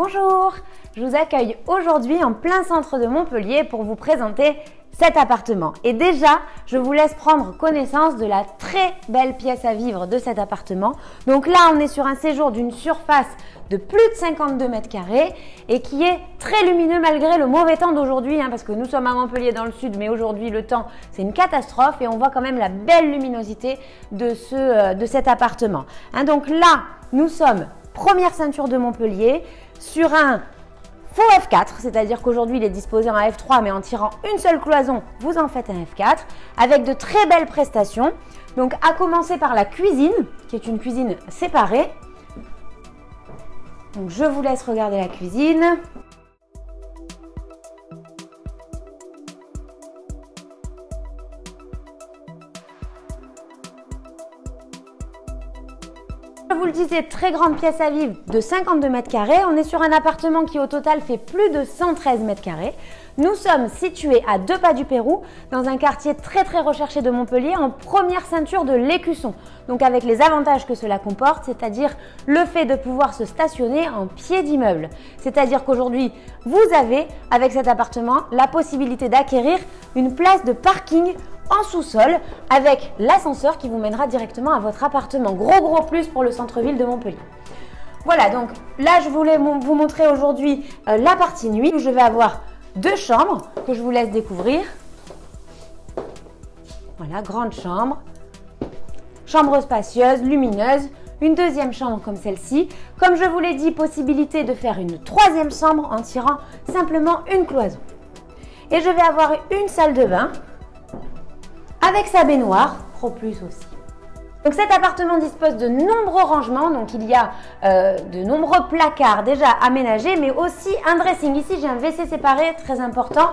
Bonjour, je vous accueille aujourd'hui en plein centre de Montpellier pour vous présenter cet appartement. Et déjà, je vous laisse prendre connaissance de la très belle pièce à vivre de cet appartement. Donc là, on est sur un séjour d'une surface de plus de 52 mètres carrés et qui est très lumineux malgré le mauvais temps d'aujourd'hui, parce que nous sommes à Montpellier dans le sud, mais aujourd'hui le temps c'est une catastrophe et on voit quand même la belle luminosité de cet appartement. Donc là, nous sommes première ceinture de Montpellier sur un faux F4, c'est-à-dire qu'aujourd'hui il est disposé en F3, mais en tirant une seule cloison, vous en faites un F4 avec de très belles prestations. Donc à commencer par la cuisine, qui est une cuisine séparée. Donc je vous laisse regarder la cuisine. Je vous le disais, très grande pièce à vivre de 52 mètres carrés. On est sur un appartement qui au total fait plus de 113 mètres carrés. Nous sommes situés à 2 pas du Pérou, dans un quartier très recherché de Montpellier, en première ceinture de l'Écusson. Donc avec les avantages que cela comporte, c'est-à-dire le fait de pouvoir se stationner en pied d'immeuble. C'est-à-dire qu'aujourd'hui, vous avez, avec cet appartement, la possibilité d'acquérir une place de parking en sous-sol avec l'ascenseur qui vous mènera directement à votre appartement. Gros plus pour le centre-ville de Montpellier. Voilà, donc là je voulais vous montrer aujourd'hui la partie nuit où je vais avoir 2 chambres que je vous laisse découvrir. Voilà, grande chambre, chambre spacieuse, lumineuse, une deuxième chambre comme celle-ci. Comme je vous l'ai dit, possibilité de faire une 3e chambre en tirant simplement une cloison. Et je vais avoir une salle de bain avec sa baignoire, Pro Plus aussi. Donc cet appartement dispose de nombreux rangements, donc il y a de nombreux placards déjà aménagés, mais aussi un dressing. Ici j'ai un WC séparé, très important.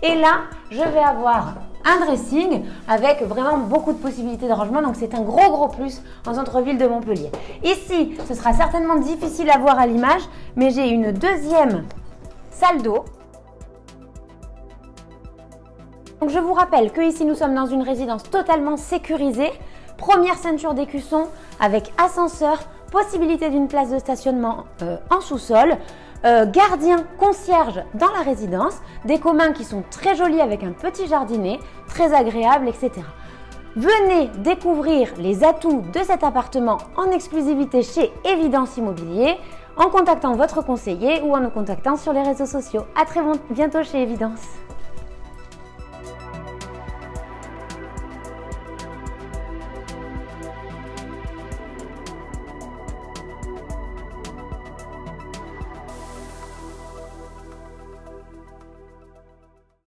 Et là, je vais avoir un dressing avec vraiment beaucoup de possibilités de rangement, donc c'est un gros plus en centre-ville de Montpellier. Ici, ce sera certainement difficile à voir à l'image, mais j'ai une 2e salle d'eau. Donc je vous rappelle que ici nous sommes dans une résidence totalement sécurisée, première ceinture d'Écusson avec ascenseur, possibilité d'une place de stationnement en sous-sol, gardien, concierge dans la résidence, des communs qui sont très jolis avec un petit jardinet, très agréable, etc. Venez découvrir les atouts de cet appartement en exclusivité chez Evidence Immobilier en contactant votre conseiller ou en nous contactant sur les réseaux sociaux. À très bientôt chez Evidence.